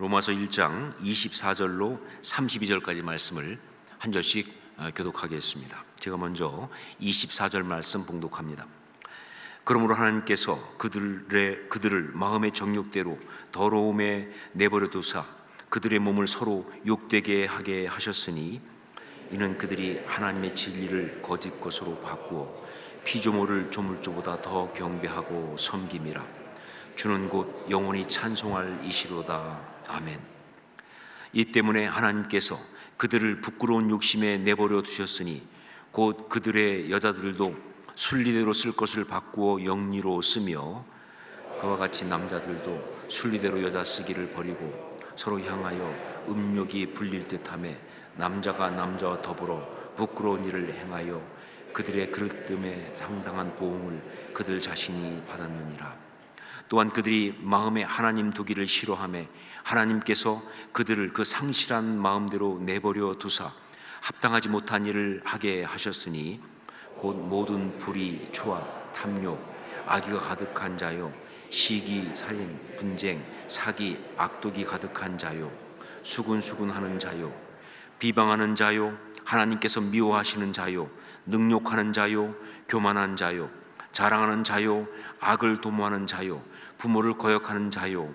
로마서 1장 24절로 32절까지 말씀을 한 절씩 교독하겠습니다. 제가 먼저 24절 말씀 봉독합니다. 그러므로 하나님께서 그들을 마음의 정욕대로 더러움에 내버려 두사 그들의 몸을 서로 욕되게 하게 하셨으니 이는 그들이 하나님의 진리를 거짓 것으로 바꾸어 피조물을 조물주보다 더 경배하고 섬김이라. 주는 곧 영원히 찬송할 이시로다. 아멘. 이 때문에 하나님께서 그들을 부끄러운 욕심에 내버려 두셨으니 곧 그들의 여자들도 순리대로 쓸 것을 바꾸어 영리로 쓰며 그와 같이 남자들도 순리대로 여자 쓰기를 버리고 서로 향하여 음욕이 불릴 듯하며 남자가 남자와 더불어 부끄러운 일을 행하여 그들의 그릇됨에 상당한 보응을 그들 자신이 받았느니라. 또한 그들이 마음에 하나님 두기를 싫어하며 하나님께서 그들을 그 상실한 마음대로 내버려 두사 합당하지 못한 일을 하게 하셨으니 곧 모든 불의, 추악, 탐욕, 악의가 가득한 자요 시기, 살인, 분쟁, 사기, 악독이 가득한 자요 수군수군하는 자요 비방하는 자요 하나님께서 미워하시는 자요 능욕하는 자요 교만한 자요 자랑하는 자요 악을 도모하는 자요 부모를 거역하는 자요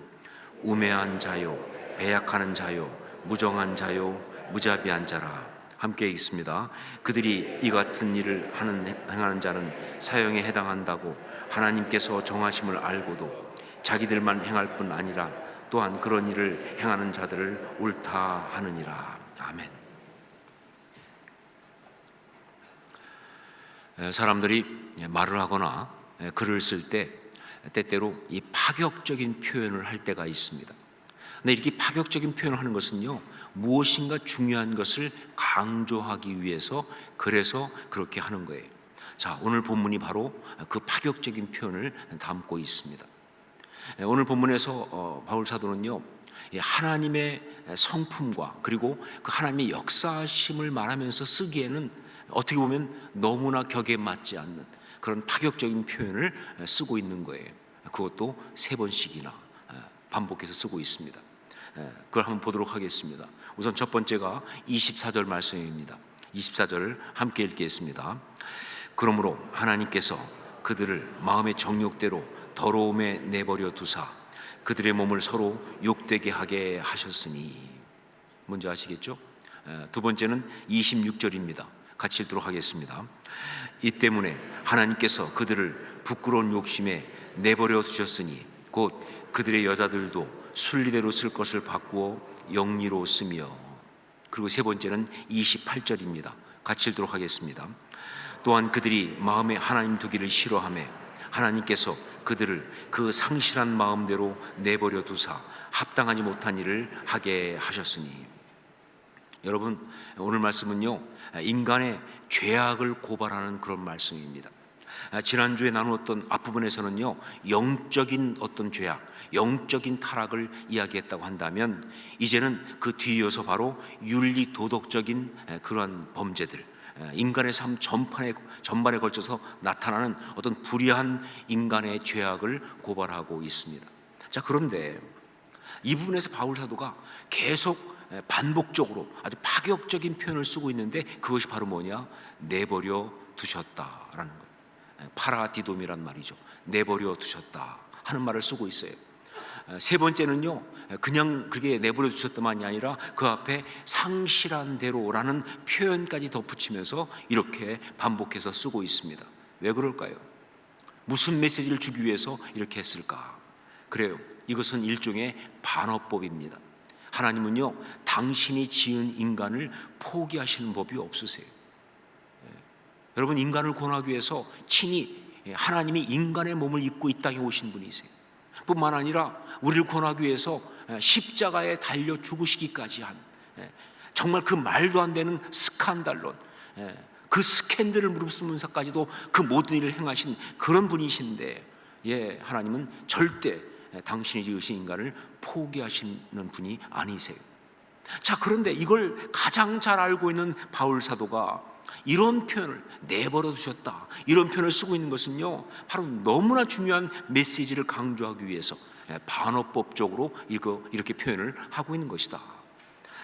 우매한 자요 배약하는 자요 무정한 자요 무자비한 자라. 함께 읽습니다. 그들이 이 같은 일을 행하는 자는 사형에 해당한다고 하나님께서 정하심을 알고도 자기들만 행할 뿐 아니라 또한 그런 일을 행하는 자들을 옳다 하느니라. 아멘. 사람들이 말을 하거나 글을 쓸 때 때때로 이 파격적인 표현을 할 때가 있습니다. 근데 이렇게 파격적인 표현을 하는 것은요, 무엇인가 중요한 것을 강조하기 위해서 그래서 그렇게 하는 거예요. 자, 오늘 본문이 바로 그 파격적인 표현을 담고 있습니다. 오늘 본문에서 바울 사도는요, 하나님의 성품과 그리고 그 하나님의 역사심을 말하면서 쓰기에는 어떻게 보면 너무나 격에 맞지 않는 그런 파격적인 표현을 쓰고 있는 거예요. 그것도 3번씩이나 반복해서 쓰고 있습니다. 그걸 한번 보도록 하겠습니다. 우선 첫 번째가 24절 말씀입니다. 24절을 함께 읽겠습니다. 그러므로 하나님께서 그들을 마음의 정욕대로 더러움에 내버려 두사 그들의 몸을 서로 욕되게 하게 하셨으니. 뭔지 아시겠죠? 두 번째는 26절입니다. 같이 읽도록 하겠습니다. 이 때문에 하나님께서 그들을 부끄러운 욕심에 내버려 두셨으니 곧 그들의 여자들도 순리대로 쓸 것을 바꾸어 영리로 쓰며. 그리고 세 번째는 28절입니다. 같이 읽도록 하겠습니다. 또한 그들이 마음에 하나님 두기를 싫어하며 하나님께서 그들을 그 상실한 마음대로 내버려 두사 합당하지 못한 일을 하게 하셨으니. 여러분, 오늘 말씀은요, 인간의 죄악을 고발하는 그런 말씀입니다. 지난주에 나누었던 앞부분에서는요, 영적인 어떤 죄악, 영적인 타락을 이야기했다고 한다면 이제는 그 뒤이어서 바로 윤리 도덕적인 그러한 범죄들, 인간의 삶 전반에 걸쳐서 나타나는 어떤 불의한 인간의 죄악을 고발하고 있습니다. 자, 그런데 이 부분에서 바울 사도가 계속 반복적으로 아주 파격적인 표현을 쓰고 있는데 그것이 바로 뭐냐? 내버려 두셨다라는 거예요. 파라디돔이란 말이죠. 내버려 두셨다 하는 말을 쓰고 있어요. 세 번째는요, 그냥 그렇게 내버려 두셨다만이 아니라 그 앞에 상실한 대로라는 표현까지 덧붙이면서 이렇게 반복해서 쓰고 있습니다. 왜 그럴까요? 무슨 메시지를 주기 위해서 이렇게 했을까? 그래요, 이것은 일종의 반어법입니다. 하나님은요, 당신이 지은 인간을 포기하시는 법이 없으세요. 여러분, 인간을 구원하기 위해서 친히 하나님이 인간의 몸을 입고 이 땅에 오신 분이세요. 뿐만 아니라 우리를 구원하기 위해서 십자가에 달려 죽으시기까지 한, 정말 그 말도 안 되는 스칸달론, 그 스캔들을 무릅쓰면서까지도 그 모든 일을 행하신 그런 분이신데, 하나님은 절대 당신이 지으신 인간을 포기하시는 분이 아니세요. 자, 그런데 이걸 가장 잘 알고 있는 바울 사도가 이런 표현을 내버려 두셨다, 이런 표현을 쓰고 있는 것은요, 바로 너무나 중요한 메시지를 강조하기 위해서, 반어법적으로 이렇게 표현을 하고 있는 것이다.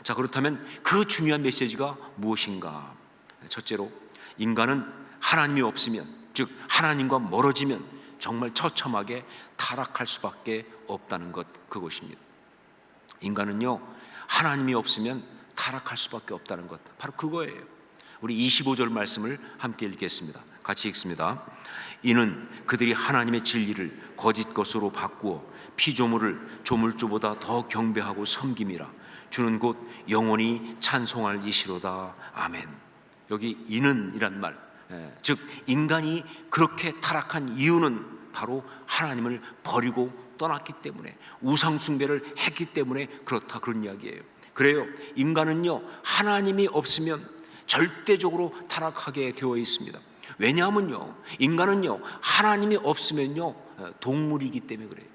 자, 그렇다면 그 중요한 메시지가 무엇인가? 첫째로, 인간은 하나님이 없으면, 즉 하나님과 멀어지면 정말 처참하게 타락할 수밖에 없다는 것, 그것입니다. 인간은요, 하나님이 없으면 타락할 수밖에 없다는 것, 바로 그거예요. 우리 25절 말씀을 함께 읽겠습니다. 같이 읽습니다. 이는 그들이 하나님의 진리를 거짓 것으로 바꾸어 피조물을 조물주보다 더 경배하고 섬김이라. 주는 곧 영원히 찬송할 이시로다. 아멘. 여기 이는이란 말, 즉 인간이 그렇게 타락한 이유는 바로 하나님을 버리고 떠났기 때문에, 우상 숭배를 했기 때문에 그렇다, 그런 이야기예요. 그래요, 인간은요 하나님이 없으면 절대적으로 타락하게 되어 있습니다. 왜냐하면요, 인간은요 하나님이 없으면요 동물이기 때문에 그래요.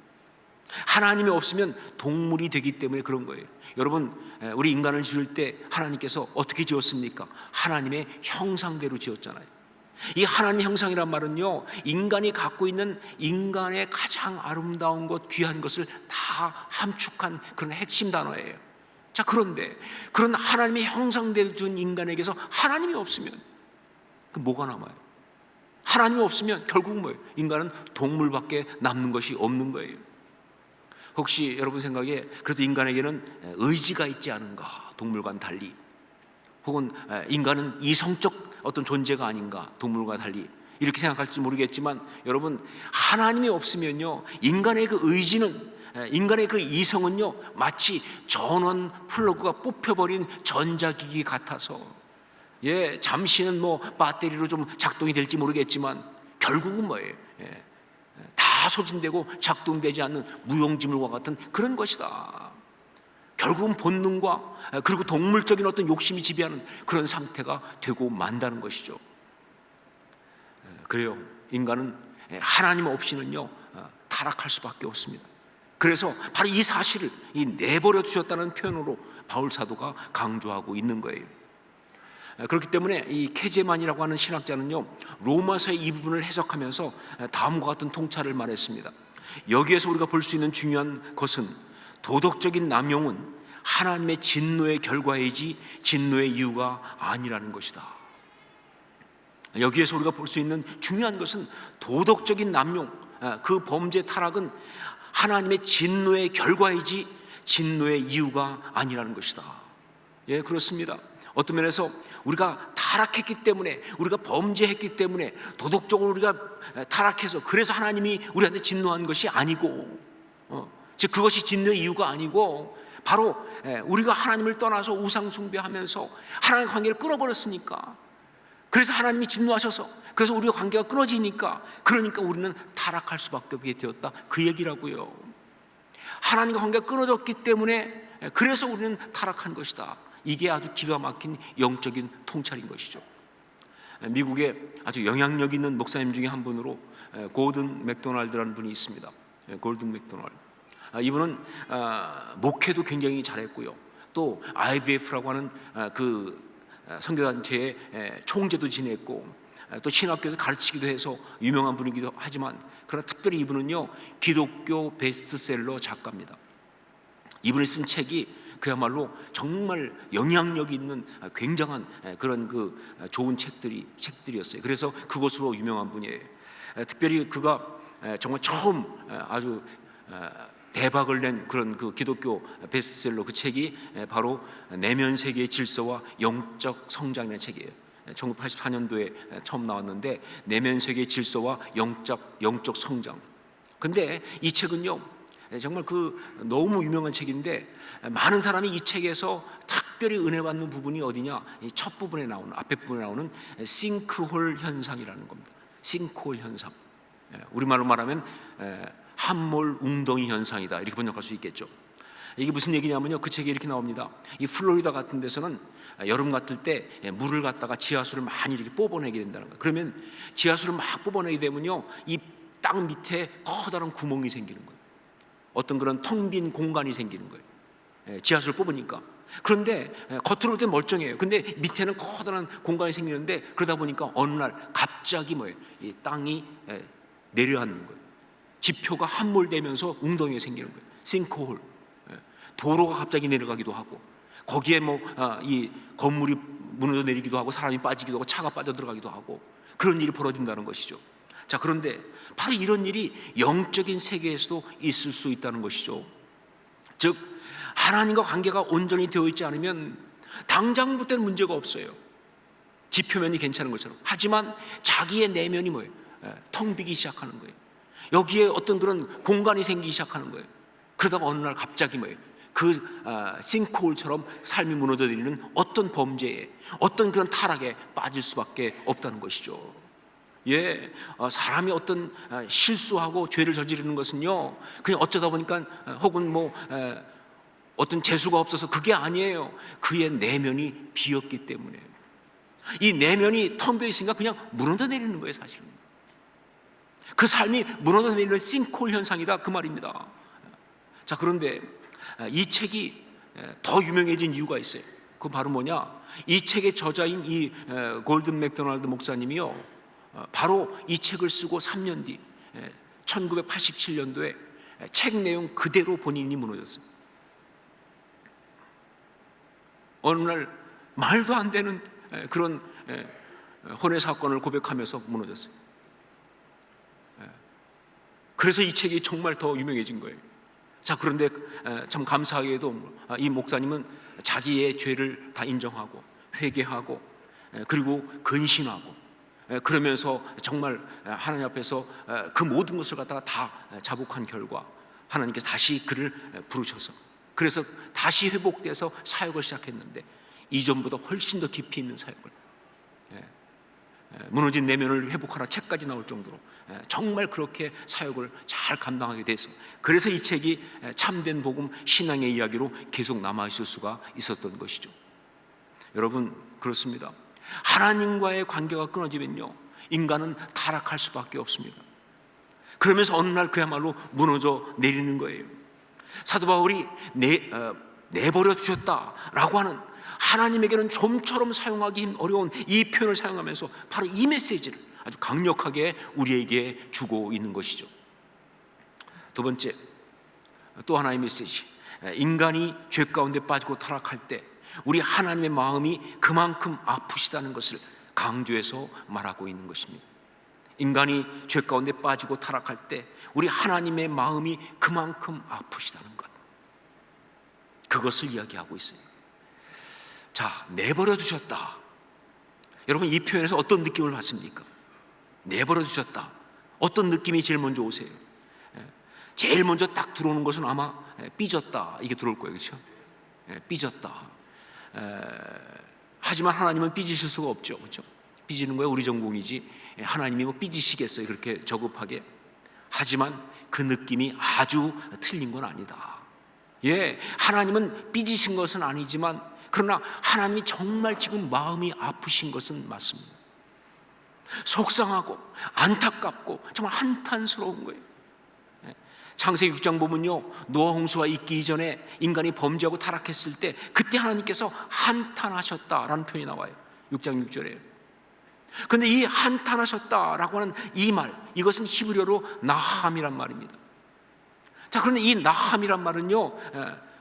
하나님이 없으면 동물이 되기 때문에 그런 거예요. 여러분, 우리 인간을 지을 때 하나님께서 어떻게 지었습니까? 하나님의 형상대로 지었잖아요. 이 하나님의 형상이란 말은요, 인간이 갖고 있는 인간의 가장 아름다운 것, 귀한 것을 다 함축한 그런 핵심 단어예요. 자, 그런데 그런 하나님의 형상대로 지은 인간에게서 하나님이 없으면 그럼 뭐가 남아요? 하나님이 없으면 결국 뭐예요? 인간은 동물밖에 남는 것이 없는 거예요. 혹시 여러분 생각에 그래도 인간에게는 의지가 있지 않은가? 동물과는 달리. 혹은 인간은 이성적 어떤 존재가 아닌가? 동물과 달리. 이렇게 생각할지 모르겠지만 여러분, 하나님이 없으면요 인간의 그 의지는, 인간의 그 이성은요 마치 전원 플러그가 뽑혀버린 전자기기 같아서, 잠시는 뭐 배터리로 좀 작동이 될지 모르겠지만 결국은 뭐예요? 다 소진되고 작동되지 않는 무용지물과 같은 그런 것이다. 결국은 본능과 그리고 동물적인 어떤 욕심이 지배하는 그런 상태가 되고 만다는 것이죠. 그래요, 인간은 하나님 없이는요 타락할 수밖에 없습니다. 그래서 바로 이 사실을 내버려 두셨다는 표현으로 바울 사도가 강조하고 있는 거예요. 그렇기 때문에 이 케제만이라고 하는 신학자는요 로마서의 이 부분을 해석하면서 다음과 같은 통찰을 말했습니다. 여기에서 우리가 볼 수 있는 중요한 것은 도덕적인 남용은 하나님의 진노의 결과이지 진노의 이유가 아니라는 것이다. 여기에서 우리가 볼 수 있는 중요한 것은 도덕적인 남용, 그 범죄 타락은 하나님의 진노의 결과이지 진노의 이유가 아니라는 것이다. 예, 그렇습니다. 어떤 면에서 우리가 타락했기 때문에, 우리가 범죄했기 때문에, 도덕적으로 우리가 타락해서 그래서 하나님이 우리한테 진노한 것이 아니고, 즉 그것이 진노의 이유가 아니고, 바로 우리가 하나님을 떠나서 우상 숭배하면서 하나님과 관계를 끊어버렸으니까, 그래서 하나님이 진노하셔서, 그래서 우리가 관계가 끊어지니까, 그러니까 우리는 타락할 수밖에 없게 되었다, 그 얘기라고요. 하나님과 관계가 끊어졌기 때문에 그래서 우리는 타락한 것이다. 이게 아주 기가 막힌 영적인 통찰인 것이죠. 미국에 아주 영향력 있는 목사님 중에 한 분으로 고든 맥도날드라는 분이 있습니다. 골든 맥도날드. 이분은 목회도 굉장히 잘했고요, 또 IVF라고 하는 그 선교단체의 총재도 지냈고, 또 신학교에서 가르치기도 해서 유명한 분이기도 하지만, 그러나 특별히 이분은요 기독교 베스트셀러 작가입니다. 이분이 쓴 책이 그야말로 정말 영향력 있는 굉장한 그런 그 좋은 책들이었어요. 그래서 그것으로 유명한 분이에요. 특별히 그가 정말 처음 아주 대박을 낸 그런 그 기독교 베스트셀러 그 책이 바로 내면 세계의 질서와 영적 성장이라는 책이에요. 1984년도에 처음 나왔는데, 내면 세계의 질서와 영적 성장. 근데 이 책은요 정말 그 너무 유명한 책인데, 많은 사람이 이 책에서 특별히 은혜 받는 부분이 어디냐, 이 첫 부분에 나오는, 앞에 부분에 나오는 싱크홀 현상이라는 겁니다. 싱크홀 현상, 우리말로 말하면 함몰 웅덩이 현상이다, 이렇게 번역할 수 있겠죠. 이게 무슨 얘기냐면요, 그 책에 이렇게 나옵니다. 이 플로리다 같은 데서는 여름 같을 때 물을 갖다가 지하수를 많이 이렇게 뽑아내게 된다는 거예요. 그러면 지하수를 막 뽑아내게 되면요 이 땅 밑에 커다란 구멍이 생기는 거예요. 어떤 그런 텅 빈 공간이 생기는 거예요, 지하수를 뽑으니까. 그런데 겉으로 볼 때 멀쩡해요. 근데 밑에는 커다란 공간이 생기는데, 그러다 보니까 어느 날 갑자기 이 땅이 내려앉는 거예요. 지표가 함몰되면서 웅덩이가 생기는 거예요. 싱크홀. 도로가 갑자기 내려가기도 하고, 거기에 이 건물이 무너져 내리기도 하고, 사람이 빠지기도 하고, 차가 빠져 들어가기도 하고, 그런 일이 벌어진다는 것이죠. 자, 그런데 바로 이런 일이 영적인 세계에서도 있을 수 있다는 것이죠. 즉, 하나님과 관계가 온전히 되어 있지 않으면 당장 볼 때는 문제가 없어요. 지표면이 괜찮은 것처럼. 하지만 자기의 내면이 뭐예요? 텅 비기 시작하는 거예요. 여기에 어떤 그런 공간이 생기기 시작하는 거예요. 그러다가 어느 날 갑자기 뭐예요? 싱크홀처럼 삶이 무너져 내리는 어떤 범죄에, 어떤 그런 타락에 빠질 수밖에 없다는 것이죠. 사람이 어떤 실수하고 죄를 저지르는 것은요, 그냥 어쩌다 보니까 혹은 어떤 재수가 없어서 그게 아니에요. 그의 내면이 비었기 때문에. 이 내면이 텅 비어 있으니까 그냥 무너져 내리는 거예요, 사실은. 그 삶이 무너져 내리는 싱크홀 현상이다, 그 말입니다. 자, 그런데 이 책이 더 유명해진 이유가 있어요. 그건 바로 뭐냐? 이 책의 저자인 이 골든 맥도날드 목사님이요, 바로 이 책을 쓰고 3년 뒤 1987년도에 책 내용 그대로 본인이 무너졌어요. 어느 날 말도 안 되는 그런 혼외 사건을 고백하면서 무너졌어요. 그래서 이 책이 정말 더 유명해진 거예요. 자, 그런데 참 감사하게도 이 목사님은 자기의 죄를 다 인정하고 회개하고 그리고 근신하고 그러면서 정말 하나님 앞에서 그 모든 것을 갖다가 다 자복한 결과 하나님께서 다시 그를 부르셔서, 그래서 다시 회복돼서 사역을 시작했는데 이전보다 훨씬 더 깊이 있는 사역을, 무너진 내면을 회복하라 책까지 나올 정도로 정말 그렇게 사역을 잘 감당하게 돼서, 그래서 이 책이 참된 복음 신앙의 이야기로 계속 남아있을 수가 있었던 것이죠. 여러분, 그렇습니다. 하나님과의 관계가 끊어지면요, 인간은 타락할 수밖에 없습니다. 그러면서 어느 날 그야말로 무너져 내리는 거예요. 사도 바울이 내버려 두셨다라고 하는, 하나님에게는 좀처럼 사용하기 어려운 이 표현을 사용하면서 바로 이 메시지를 아주 강력하게 우리에게 주고 있는 것이죠. 두 번째, 또 하나의 메시지, 인간이 죄 가운데 빠지고 타락할 때 우리 하나님의 마음이 그만큼 아프시다는 것을 강조해서 말하고 있는 것입니다. 인간이 죄 가운데 빠지고 타락할 때 우리 하나님의 마음이 그만큼 아프시다는 것, 그것을 이야기하고 있어요. 자, 내버려 두셨다. 여러분, 이 표현에서 어떤 느낌을 받습니까? 내버려 두셨다. 어떤 느낌이 제일 먼저 오세요? 제일 먼저 딱 들어오는 것은 아마 삐졌다, 이게 들어올 거예요. 그렇죠? 삐졌다. 하지만 하나님은 삐지실 수가 없죠. 그렇죠? 삐지는 거야 우리 전공이지, 하나님이 삐지시겠어요, 그렇게 저급하게. 하지만 그 느낌이 아주 틀린 건 아니다. 하나님은 삐지신 것은 아니지만, 그러나 하나님이 정말 지금 마음이 아프신 것은 맞습니다. 속상하고 안타깝고 정말 한탄스러운 거예요. 창세기 6장 보면요, 노아 홍수가 있기 이전에 인간이 범죄하고 타락했을 때 그때 하나님께서 한탄하셨다라는 표현이 나와요. 6장 6절에. 그런데 이 한탄하셨다라고 하는 이 말, 이것은 히브리어로 나함이란 말입니다. 자, 그런데 이 나함이란 말은요,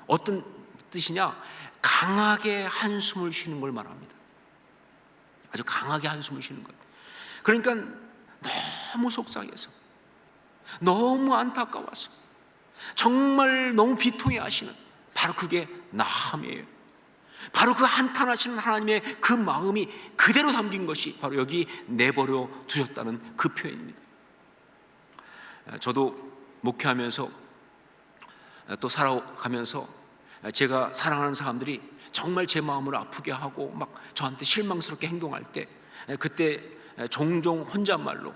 어떤 뜻이냐? 강하게 한숨을 쉬는 걸 말합니다. 아주 강하게 한숨을 쉬는 것. 그러니까 너무 속상해서, 너무 안타까워서, 정말 너무 비통해 하시는, 바로 그게 나함이에요. 바로 그 한탄하시는 하나님의 그 마음이 그대로 담긴 것이 바로 여기 내버려 두셨다는 그 표현입니다. 저도 목회하면서 또 살아가면서 제가 사랑하는 사람들이 정말 제 마음을 아프게 하고 막 저한테 실망스럽게 행동할 때, 그때 종종 혼잣말로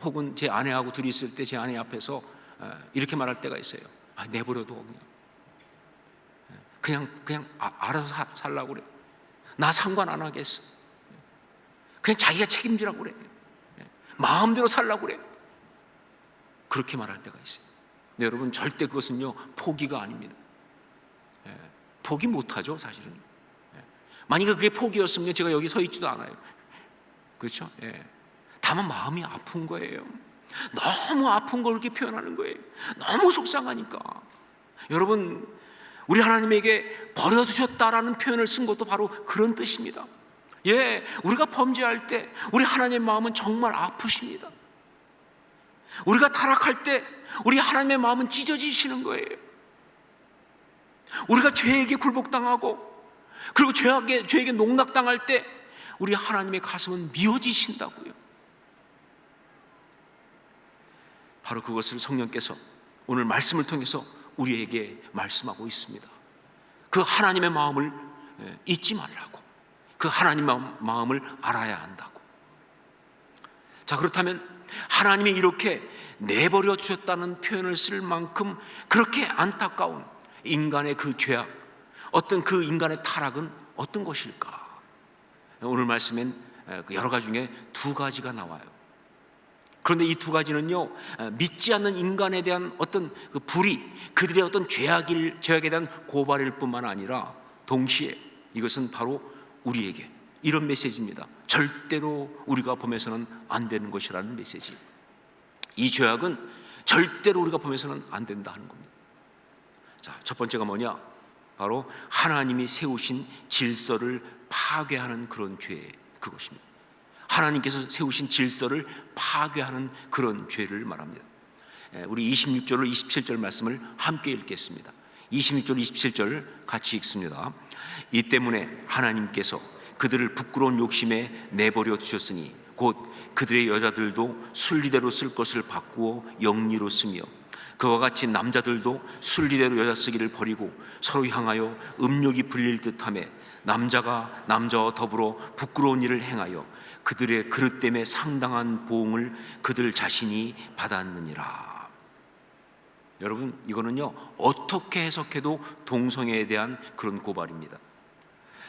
혹은 제 아내하고 둘이 있을 때 제 아내 앞에서 이렇게 말할 때가 있어요. 내버려둬, 그냥 알아서 살라고 그래. 나 상관 안 하겠어. 그냥 자기가 책임지라고 그래. 마음대로 살라고 그래. 그렇게 말할 때가 있어요. 근데 여러분, 절대 그것은요 포기가 아닙니다. 포기 못하죠, 사실은. 만약에 그게 포기였으면 제가 여기 서 있지도 않아요. 그렇죠? 다만 마음이 아픈 거예요. 너무 아픈 걸 그렇게 표현하는 거예요. 너무 속상하니까. 여러분, 우리 하나님에게 버려두셨다라는 표현을 쓴 것도 바로 그런 뜻입니다. 예, 우리가 범죄할 때 우리 하나님의 마음은 정말 아프십니다. 우리가 타락할 때 우리 하나님의 마음은 찢어지시는 거예요. 우리가 죄에게 굴복당하고 그리고 죄에게 농락당할 때 우리 하나님의 가슴은 미어지신다고요. 바로 그것을 성령께서 오늘 말씀을 통해서 우리에게 말씀하고 있습니다. 그 하나님의 마음을 잊지 말라고, 그 하나님의 마음을 알아야 한다고. 자, 그렇다면 하나님이 이렇게 내버려 주셨다는 표현을 쓸 만큼 그렇게 안타까운 인간의 그 죄악, 어떤 그 인간의 타락은 어떤 것일까? 오늘 말씀엔 여러 가지 중에 두 가지가 나와요. 그런데 이 두 가지는요, 믿지 않는 인간에 대한 어떤 그 불의, 그들의 어떤 죄악에 대한 고발일 뿐만 아니라 동시에 이것은 바로 우리에게 이런 메시지입니다. 절대로 우리가 범해서는 안 되는 것이라는 메시지. 이 죄악은 절대로 우리가 범해서는 안 된다 하는 겁니다. 자, 첫 번째가 뭐냐? 바로 하나님이 세우신 질서를 파괴하는 그런 죄, 그것입니다. 하나님께서 세우신 질서를 파괴하는 그런 죄를 말합니다. 우리 26절로 27절 말씀을 함께 읽겠습니다. 26절 27절 같이 읽습니다. 이 때문에 하나님께서 그들을 부끄러운 욕심에 내버려 두셨으니 곧 그들의 여자들도 순리대로 쓸 것을 바꾸어 영리로 쓰며 그와 같이 남자들도 순리대로 여자 쓰기를 버리고 서로 향하여 음욕이 불릴 듯하며 남자가 남자와 더불어 부끄러운 일을 행하여 그들의 그릇 때문에 상당한 보응을 그들 자신이 받았느니라. 여러분, 이거는요 어떻게 해석해도 동성애에 대한 그런 고발입니다.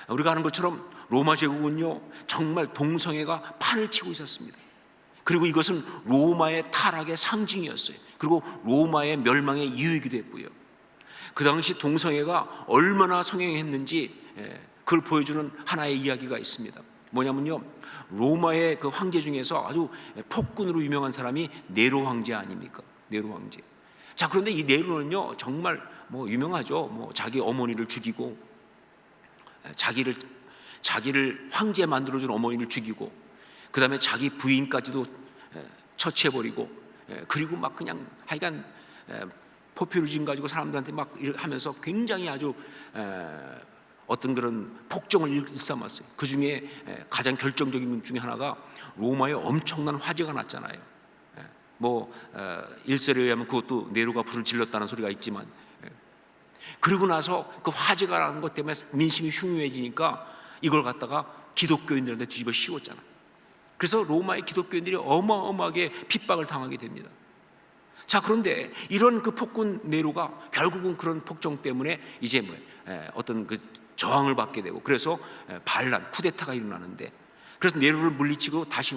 우리가 아는 것처럼 로마 제국은요 정말 동성애가 판을 치고 있었습니다. 그리고 이것은 로마의 타락의 상징이었어요. 그리고 로마의 멸망의 이유이기도 했고요. 그 당시 동성애가 얼마나 성행했는지 그걸 보여주는 하나의 이야기가 있습니다. 뭐냐면요, 로마의 그 황제 중에서 아주 폭군으로 유명한 사람이 네로 황제 아닙니까? 네로 황제. 자, 그런데 이 네로는요 정말 유명하죠. 자기 어머니를 죽이고 자기를 황제 만들어준 어머니를 죽이고 그 다음에 자기 부인까지도 처치해버리고 그리고 막 그냥 하여간 포퓰리즘 가지고 사람들한테 막 하면서 굉장히 아주 어떤 그런 폭정을 일삼았어요. 그 중에 가장 결정적인 것 중에 하나가 로마에 엄청난 화재가 났잖아요. 일설에 의하면 그것도 네로가 불을 질렀다는 소리가 있지만, 그리고 나서 그 화재가 나는 것 때문에 민심이 흉흉해지니까 이걸 갖다가 기독교인들한테 뒤집어 씌웠잖아. 그래서 로마의 기독교인들이 어마어마하게 핍박을 당하게 됩니다. 자, 그런데 이런 그 폭군 네로가 결국은 그런 폭정 때문에 이제 어떤 그 저항을 받게 되고, 그래서 반란, 쿠데타가 일어나는데, 그래서 네로를 물리치고 다시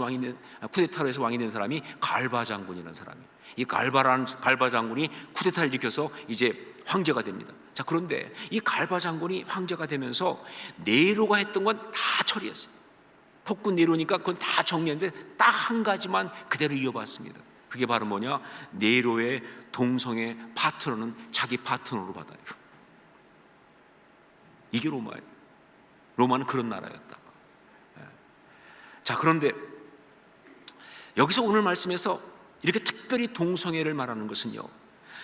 쿠데타로 해서 왕이 된 사람이 갈바 장군이라는 사람이, 이 갈바 장군이 쿠데타를 일으켜서 이제 황제가 됩니다. 자, 그런데 이 갈바 장군이 황제가 되면서 네로가 했던 건 다 처리했어요. 폭군 네로니까 그건 다 정리했는데 딱 한 가지만 그대로 이어봤습니다. 그게 바로 뭐냐? 네로의 동성애 파트너는 자기 파트너로 받아요. 이게 로마예요. 로마는 그런 나라였다. 자, 그런데 여기서 오늘 말씀에서 이렇게 특별히 동성애를 말하는 것은요,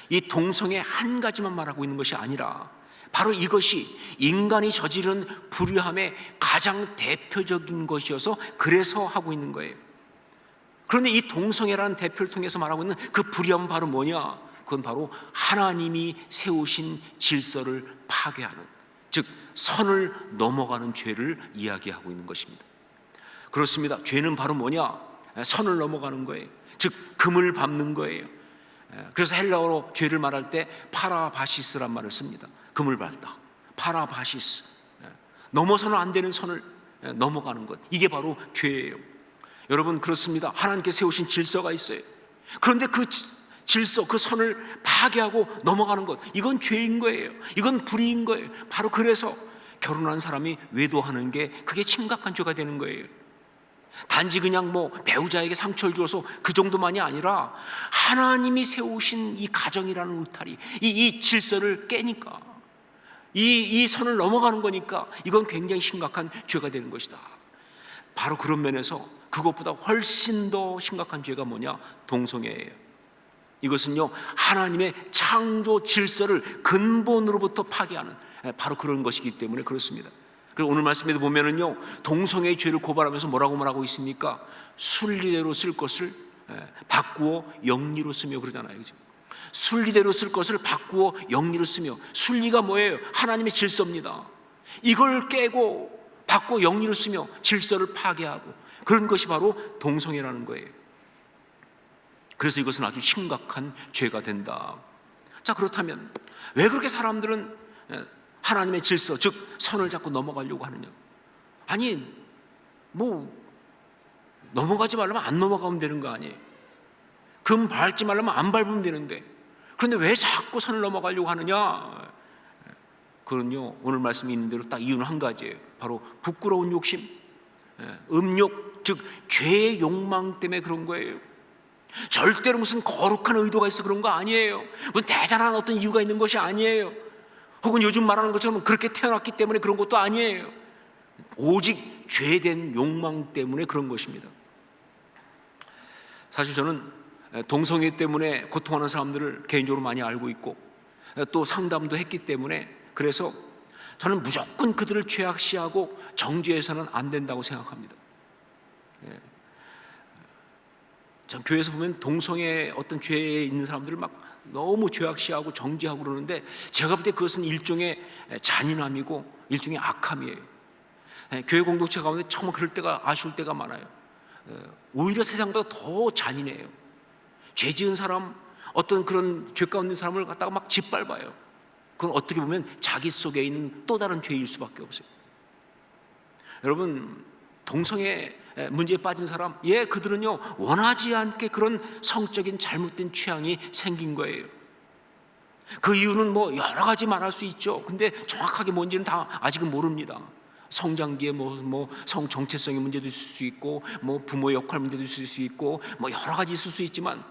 이 동성애 한 가지만 말하고 있는 것이 아니라 바로 이것이 인간이 저지른 불의함의 가장 대표적인 것이어서 그래서 하고 있는 거예요. 그런데 이 동성애라는 대표를 통해서 말하고 있는 그 불의함은 바로 뭐냐? 그건 바로 하나님이 세우신 질서를 파괴하는, 즉 선을 넘어가는 죄를 이야기하고 있는 것입니다. 그렇습니다. 죄는 바로 뭐냐? 선을 넘어가는 거예요. 즉 금을 밟는 거예요. 그래서 헬라어로 죄를 말할 때 파라바시스란 말을 씁니다. 금을 밟다, 파라바시스, 넘어서는 안 되는 선을 넘어가는 것, 이게 바로 죄예요. 여러분, 그렇습니다. 하나님께 세우신 질서가 있어요. 그런데 그 질서, 그 선을 파괴하고 넘어가는 것, 이건 죄인 거예요. 이건 불의인 거예요. 바로 그래서 결혼한 사람이 외도하는 게 그게 심각한 죄가 되는 거예요. 단지 그냥 뭐 배우자에게 상처를 주어서 그 정도만이 아니라 하나님이 세우신 이 가정이라는 울타리, 이 질서를 깨니까, 이 선을 넘어가는 거니까 이건 굉장히 심각한 죄가 되는 것이다. 바로 그런 면에서 그것보다 훨씬 더 심각한 죄가 뭐냐? 동성애예요. 이것은요, 하나님의 창조 질서를 근본으로부터 파괴하는 바로 그런 것이기 때문에 그렇습니다. 그리고 오늘 말씀에도 보면은요, 동성애의 죄를 고발하면서 뭐라고 말하고 있습니까? 순리대로 쓸 것을 바꾸어 영리로 쓰며 그러잖아요. 그죠? 순리대로 쓸 것을 바꾸어 영리로 쓰며, 순리가 뭐예요? 하나님의 질서입니다. 이걸 깨고 바꾸어 영리로 쓰며 질서를 파괴하고, 그런 것이 바로 동성애라는 거예요. 그래서 이것은 아주 심각한 죄가 된다. 자, 그렇다면 왜 그렇게 사람들은 하나님의 질서, 즉 선을 자꾸 넘어가려고 하느냐? 아니, 뭐 넘어가지 말라면 안 넘어가면 되는 거 아니에요? 금 밟지 말라면 안 밟으면 되는데, 그런데 왜 자꾸 선을 넘어가려고 하느냐? 그건요, 오늘 말씀이 있는 대로 딱 이유는 한 가지예요. 바로 부끄러운 욕심, 음욕, 즉 죄의 욕망 때문에 그런 거예요. 절대로 무슨 거룩한 의도가 있어 그런 거 아니에요. 무슨 대단한 어떤 이유가 있는 것이 아니에요. 혹은 요즘 말하는 것처럼 그렇게 태어났기 때문에 그런 것도 아니에요. 오직 죄된 욕망 때문에 그런 것입니다. 사실 저는 동성애 때문에 고통하는 사람들을 개인적으로 많이 알고 있고, 또 상담도 했기 때문에, 그래서 저는 무조건 그들을 죄악시하고 정죄해서는 안 된다고 생각합니다. 전 교회에서 보면 동성애 어떤 죄에 있는 사람들을 막 너무 죄악시하고 정죄하고 그러는데, 제가 볼 때 그것은 일종의 잔인함이고 일종의 악함이에요. 교회 공동체 가운데 정말 그럴 때가, 아쉬울 때가 많아요. 오히려 세상보다 더 잔인해요. 죄 지은 사람, 어떤 그런 죄 가운데 있는 사람을 갖다가 막 짓밟아요. 그건 어떻게 보면 자기 속에 있는 또 다른 죄일 수밖에 없어요. 여러분, 동성애 문제에 빠진 사람, 그들은요 원하지 않게 그런 성적인 잘못된 취향이 생긴 거예요. 그 이유는 뭐 여러 가지 말할 수 있죠. 근데 정확하게 뭔지는 다 아직은 모릅니다. 성장기에 뭐 성 정체성의 문제도 있을 수 있고, 뭐 부모의 역할 문제도 있을 수 있고, 뭐 여러 가지 있을 수 있지만,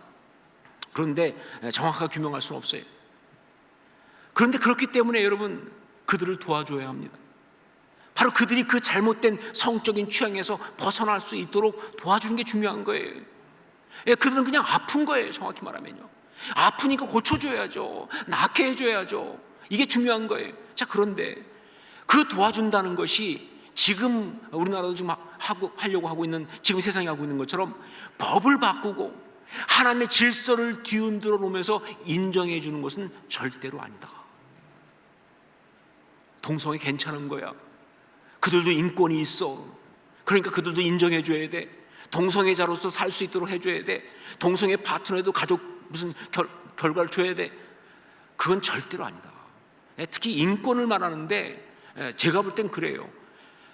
그런데 정확하게 규명할 수는 없어요. 그런데 그렇기 때문에 여러분, 그들을 도와줘야 합니다. 바로 그들이 그 잘못된 성적인 취향에서 벗어날 수 있도록 도와주는 게 중요한 거예요. 그들은 그냥 아픈 거예요. 정확히 말하면요, 아프니까 고쳐줘야죠. 낫게 해줘야죠. 이게 중요한 거예요. 자, 그런데 그 도와준다는 것이 지금 우리나라도 지금 하려고 하고 있는, 지금 세상이 하고 있는 것처럼 법을 바꾸고 하나님의 질서를 뒤흔들어 놓으면서 인정해 주는 것은 절대로 아니다. 동성애 괜찮은 거야. 그들도 인권이 있어. 그러니까 그들도 인정해 줘야 돼. 동성애자로서 살 수 있도록 해줘야 돼. 동성애 파트너에도 가족 무슨 결과를 줘야 돼. 그건 절대로 아니다. 특히 인권을 말하는데, 제가 볼 땐 그래요.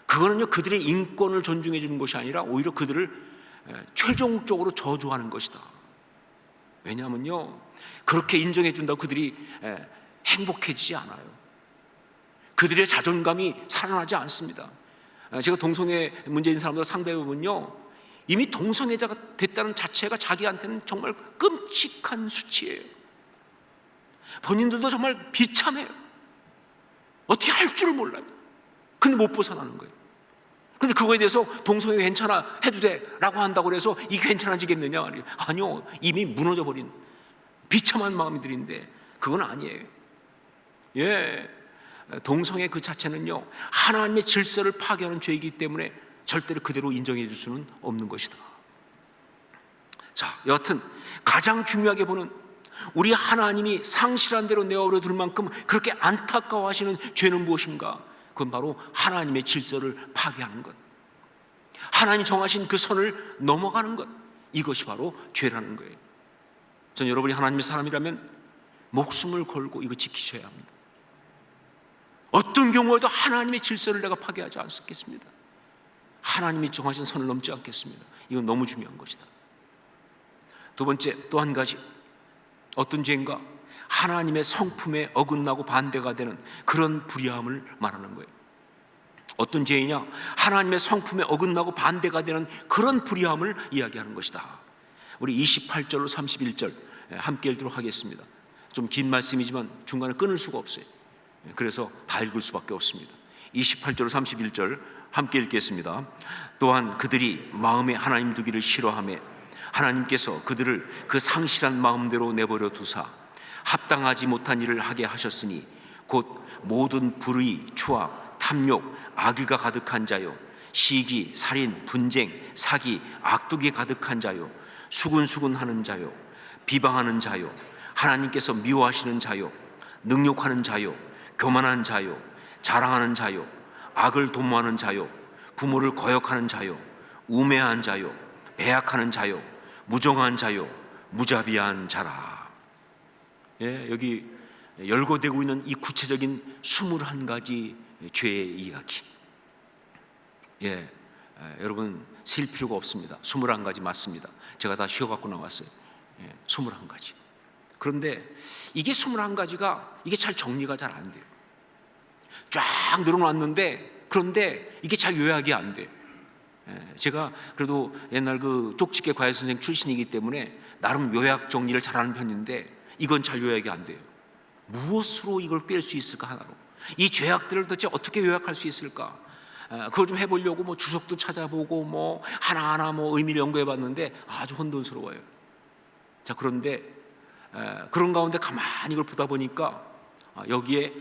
그거는요, 그들의 인권을 존중해 주는 것이 아니라 오히려 그들을 최종적으로 저주하는 것이다. 왜냐하면요, 그렇게 인정해 준다고 그들이 행복해지지 않아요. 그들의 자존감이 살아나지 않습니다. 제가 동성애 문제인 사람들 상대해보면요, 이미 동성애자가 됐다는 자체가 자기한테는 정말 끔찍한 수치예요. 본인들도 정말 비참해요. 어떻게 할 줄을 몰라요. 근데 못 벗어나는 거예요. 근데 그거에 대해서 동성애 괜찮아, 해도 돼 라고 한다고 해서 이게 괜찮아지겠느냐? 아니요, 이미 무너져버린 비참한 마음들인데 그건 아니에요. 동성애 그 자체는요, 하나님의 질서를 파괴하는 죄이기 때문에 절대로 그대로 인정해 줄 수는 없는 것이다. 자, 여하튼 가장 중요하게 보는, 우리 하나님이 상실한 대로 내어버려 둘 만큼 그렇게 안타까워하시는 죄는 무엇인가? 그건 바로 하나님의 질서를 파괴하는 것, 하나님이 정하신 그 선을 넘어가는 것, 이것이 바로 죄라는 거예요. 전 여러분이 하나님의 사람이라면 목숨을 걸고 이거 지키셔야 합니다. 어떤 경우에도 하나님의 질서를 내가 파괴하지 않겠습니다. 하나님이 정하신 선을 넘지 않겠습니다. 이건 너무 중요한 것이다. 두 번째, 또 한 가지, 어떤 죄인가? 하나님의 성품에 어긋나고 반대가 되는 그런 불의함을 말하는 거예요. 어떤 죄이냐? 하나님의 성품에 어긋나고 반대가 되는 그런 불의함을 이야기하는 것이다. 우리 28절로 31절 함께 읽도록 하겠습니다. 좀 긴 말씀이지만 중간에 끊을 수가 없어요. 그래서 다 읽을 수밖에 없습니다. 28절 31절 함께 읽겠습니다. 또한 그들이 마음에 하나님 두기를 싫어하며 하나님께서 그들을 그 상실한 마음대로 내버려 두사 합당하지 못한 일을 하게 하셨으니 곧 모든 불의, 추악, 탐욕, 악의가 가득한 자요, 시기, 살인, 분쟁, 사기, 악독이 가득한 자요, 수군수군하는 자요, 비방하는 자요, 하나님께서 미워하시는 자요, 능욕하는 자요, 교만한 자요, 자랑하는 자요, 악을 도모하는 자요, 부모를 거역하는 자요, 우매한 자요, 배약하는 자요, 무정한 자요, 무자비한 자라. 여기 열거되고 있는 이 구체적인 21가지 죄의 이야기. 여러분 셀 필요가 없습니다. 21가지 맞습니다. 제가 다 쉬어갖고 나왔어요. 21가지. 그런데 이게 21가지가 이게 잘 정리가 잘 안 돼요. 쫙 늘어놨는데 그런데 이게 잘 요약이 안 돼요. 제가 그래도 옛날 그 쪽집게 과외 선생 출신이기 때문에 나름 요약 정리를 잘하는 편인데 이건 잘 요약이 안 돼요. 무엇으로 이걸 꿰 수 있을까 하나로. 이 죄악들을 도대체 어떻게 요약할 수 있을까? 그걸 좀 해보려고 뭐 주석도 찾아보고 뭐 하나하나 뭐 의미를 연구해봤는데 아주 혼돈스러워요. 자, 그런데 그런 가운데 가만히 이걸 보다 보니까 여기에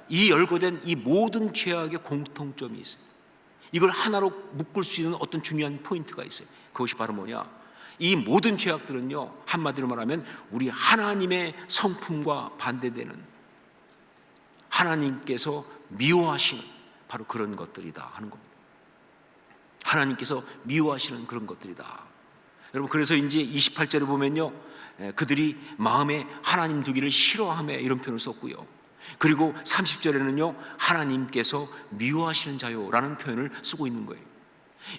이 열거된 이 모든 죄악의 공통점이 있어요. 이걸 하나로 묶을 수 있는 어떤 중요한 포인트가 있어요. 그것이 바로 뭐냐? 이 모든 죄악들은요, 한마디로 말하면 우리 하나님의 성품과 반대되는 하나님께서 미워하시는 바로 그런 것들이다 하는 겁니다. 하나님께서 미워하시는 그런 것들이다. 여러분, 그래서 이제 28절에 보면요, 그들이 마음에 하나님 두기를 싫어하며 이런 표현을 썼고요. 그리고 30절에는요, 하나님께서 미워하시는 자요라는 표현을 쓰고 있는 거예요.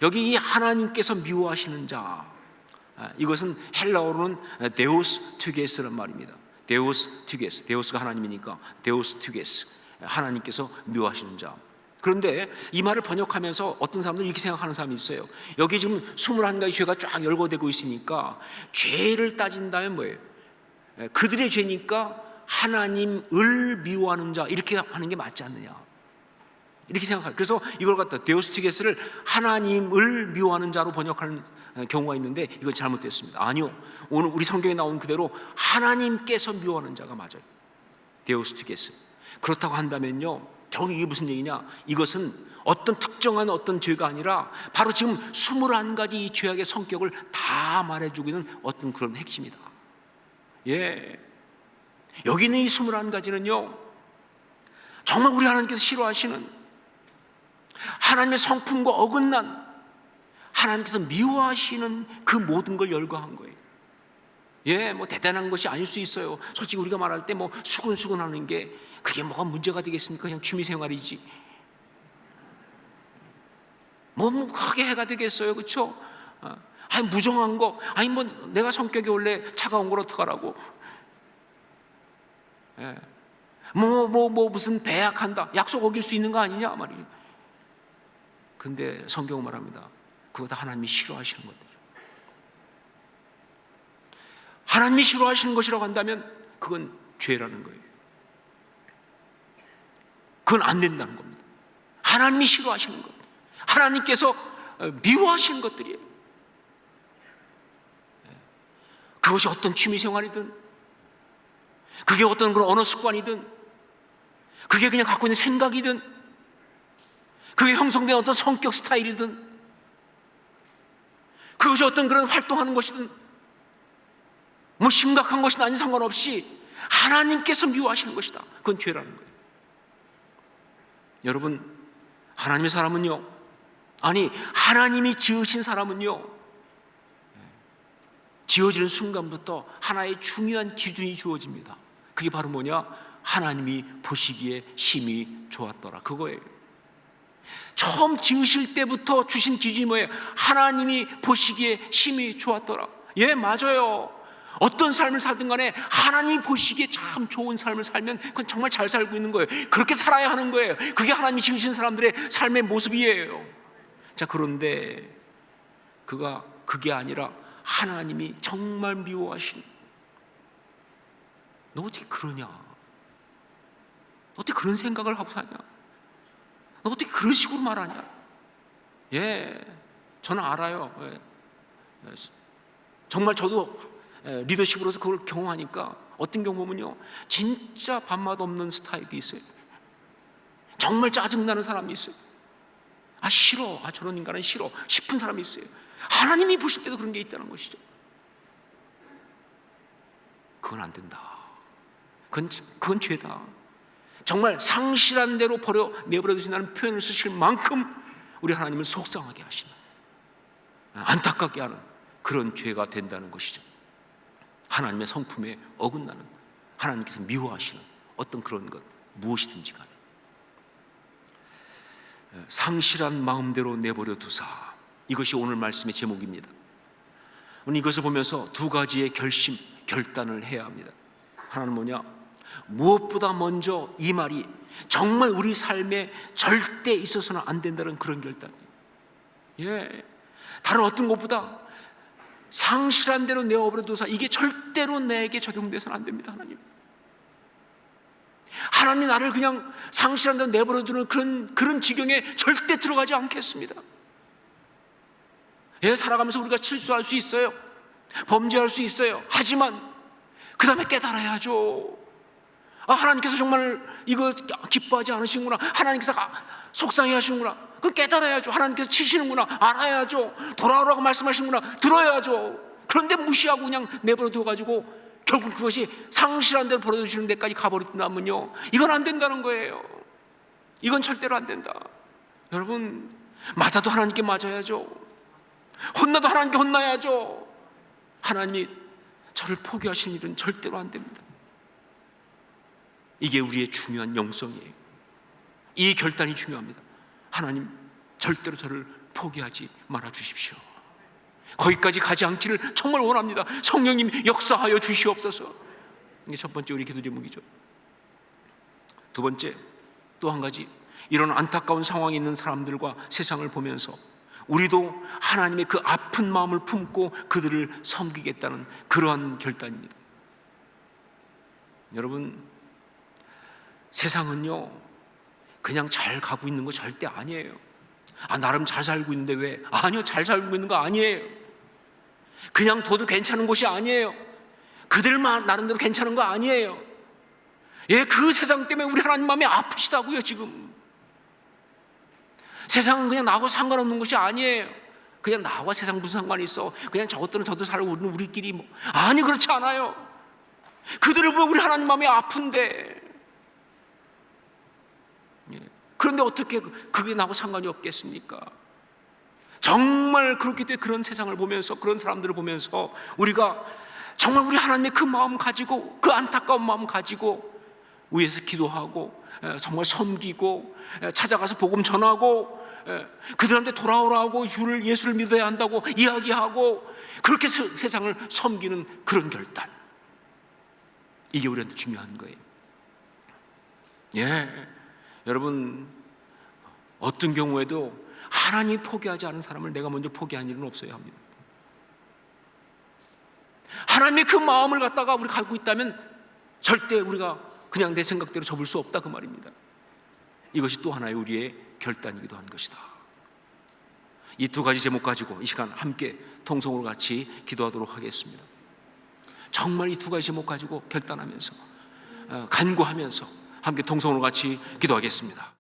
여기 이 하나님께서 미워하시는 자, 이것은 헬라어로는 데우스 튀게스란 말입니다. 데우스 튀게스, 데우스가 하나님이니까 데우스 튀게스, 하나님께서 미워하시는 자. 그런데 이 말을 번역하면서 어떤 사람들은 이렇게 생각하는 사람이 있어요. 여기 지금 21가지 죄가 쫙 열거되고 있으니까 죄를 따진다면 뭐예요? 그들의 죄니까 하나님을 미워하는 자, 이렇게 하는 게 맞지 않느냐, 이렇게 생각해요. 그래서 이걸 갖다 데우스티게스를 하나님을 미워하는 자로 번역하는 경우가 있는데 이건 잘못됐습니다. 아니요, 오늘 우리 성경에 나온 그대로 하나님께서 미워하는 자가 맞아요. 데우스티게스. 그렇다고 한다면요, 결국 이게 무슨 얘기냐? 이것은 어떤 특정한 어떤 죄가 아니라 바로 지금 21가지 이 죄악의 성격을 다 말해주고 있는 어떤 그런 핵심이다. 여기 있는 이 21가지는요, 정말 우리 하나님께서 싫어하시는 하나님의 성품과 어긋난 하나님께서 미워하시는 그 모든 걸 열거한 거예요. 뭐 대단한 것이 아닐 수 있어요. 솔직히 우리가 말할 때 뭐 수근수근 하는 게 그게 뭐가 문제가 되겠습니까? 그냥 취미생활이지. 뭐 크게 해가 되겠어요, 그렇죠? 아니 무정한 거, 아니 뭐 내가 성격이 원래 차가운 걸 어떡하라고? 뭐 무슨 배약한다, 약속 어길 수 있는 거 아니냐 말이에요. 근데 성경은 말합니다. 그거 다 하나님이 싫어하시는 것들이에요. 하나님이 싫어하시는 것이라고 한다면 그건 죄라는 거예요. 그건 안 된다는 겁니다. 하나님이 싫어하시는 것, 하나님께서 미워하시는 것들이에요. 그것이 어떤 취미생활이든, 그게 어떤 그런 언어 습관이든, 그게 그냥 갖고 있는 생각이든, 그게 형성된 어떤 성격 스타일이든, 그것이 어떤 그런 활동하는 것이든, 뭐 심각한 것이 아닌 상관없이 하나님께서 미워하시는 것이다. 그건 죄라는 거예요. 여러분, 하나님의 사람은요, 아니 하나님이 지으신 사람은요, 지어지는 순간부터 하나의 중요한 기준이 주어집니다. 그게 바로 뭐냐? 하나님이 보시기에 심히 좋았더라, 그거예요. 처음 지으실 때부터 주신 기준이 뭐예요? 하나님이 보시기에 심히 좋았더라. 맞아요. 어떤 삶을 살든 간에 하나님이 보시기에 참 좋은 삶을 살면 그건 정말 잘 살고 있는 거예요. 그렇게 살아야 하는 거예요. 그게 하나님이 지으신 사람들의 삶의 모습이에요. 자, 그런데 그게 아니라 하나님이 정말 미워하신, 너 어떻게 그러냐? 너 어떻게 그런 생각을 하고 사냐? 너 어떻게 그런 식으로 말하냐? 저는 알아요. 정말 저도 리더십으로서 그걸 경험하니까 어떤 경우 보면요, 진짜 밥맛 없는 스타일이 있어요. 정말 짜증나는 사람이 있어요. 싫어, 저런 인간은 싫어 싶은 사람이 있어요. 하나님이 보실 때도 그런 게 있다는 것이죠. 그건 안 된다. 그건 죄다. 정말 상실한 대로 내버려 두신다는 표현을 쓰실 만큼 우리 하나님을 속상하게 하시는, 안타깝게 하는 그런 죄가 된다는 것이죠. 하나님의 성품에 어긋나는, 하나님께서 미워하시는 어떤 그런 것 무엇이든지 간에 상실한 마음대로 내버려 두사, 이것이 오늘 말씀의 제목입니다. 오늘 이것을 보면서 두 가지의 결단을 해야 합니다. 하나는 뭐냐? 무엇보다 먼저 이 말이 정말 우리 삶에 절대 있어서는 안 된다는 그런 결단이에요. 다른 어떤 것보다 상실한 대로 내어버려 두사, 이게 절대로 내게 적용돼서는 안 됩니다. 하나님 나를 그냥 상실한 대로 내버려 두는 그런 지경에 절대 들어가지 않겠습니다. 살아가면서 우리가 실수할 수 있어요. 범죄할 수 있어요. 하지만 그 다음에 깨달아야죠. 하나님께서 정말 이거 기뻐하지 않으시는구나, 하나님께서 속상해 하시는구나, 그걸 깨달아야죠. 하나님께서 치시는구나, 알아야죠. 돌아오라고 말씀하시는구나, 들어야죠. 그런데 무시하고 그냥 내버려 두어가지고 결국 그것이 상실한 대로 버려두시는 데까지 가버린다면요, 이건 안 된다는 거예요. 이건 절대로 안 된다. 여러분, 맞아도 하나님께 맞아야죠. 혼나도 하나님께 혼나야죠. 하나님이 저를 포기하시는 일은 절대로 안 됩니다. 이게 우리의 중요한 영성이에요. 이 결단이 중요합니다. 하나님, 절대로 저를 포기하지 말아 주십시오. 거기까지 가지 않기를 정말 원합니다. 성령님 역사하여 주시옵소서. 이게 첫 번째 우리 기도 제목이죠. 두 번째, 또 한 가지, 이런 안타까운 상황에 있는 사람들과 세상을 보면서 우리도 하나님의 그 아픈 마음을 품고 그들을 섬기겠다는 그러한 결단입니다. 여러분, 세상은요 그냥 잘 가고 있는 거 절대 아니에요. 나름 잘 살고 있는데 왜? 아니요, 잘 살고 있는 거 아니에요. 그냥 둬도 괜찮은 곳이 아니에요. 그들만 나름대로 괜찮은 거 아니에요. 그 세상 때문에 우리 하나님 마음이 아프시다고요. 지금 세상은 그냥 나하고 상관없는 것이 아니에요. 그냥 나와 세상 무슨 상관이 있어, 그냥 저것들은 저도 살고 우리끼리 아니, 그렇지 않아요. 그들을 보면 우리 하나님 마음이 아픈데, 그런데 어떻게 그게 나하고 상관이 없겠습니까? 정말 그렇기 때문에 그런 세상을 보면서, 그런 사람들을 보면서 우리가 정말 우리 하나님의 그 마음 가지고, 그 안타까운 마음 가지고 위에서 기도하고 정말 섬기고 찾아가서 복음 전하고 그들한테 돌아오라고 예수를 믿어야 한다고 이야기하고 그렇게 세상을 섬기는 그런 결단, 이게 우리한테 중요한 거예요. 여러분, 어떤 경우에도 하나님이 포기하지 않은 사람을 내가 먼저 포기한 일은 없어야 합니다. 하나님의 그 마음을 갖다가 우리가 갖고 있다면 절대 우리가 그냥 내 생각대로 접을 수 없다, 그 말입니다. 이것이 또 하나의 우리의 결단이기도 한 것이다. 이 두 가지 제목 가지고 이 시간 함께 통성으로 같이 기도하도록 하겠습니다. 정말 이 두 가지 제목 가지고 결단하면서 간구하면서 함께 통성으로 같이 기도하겠습니다.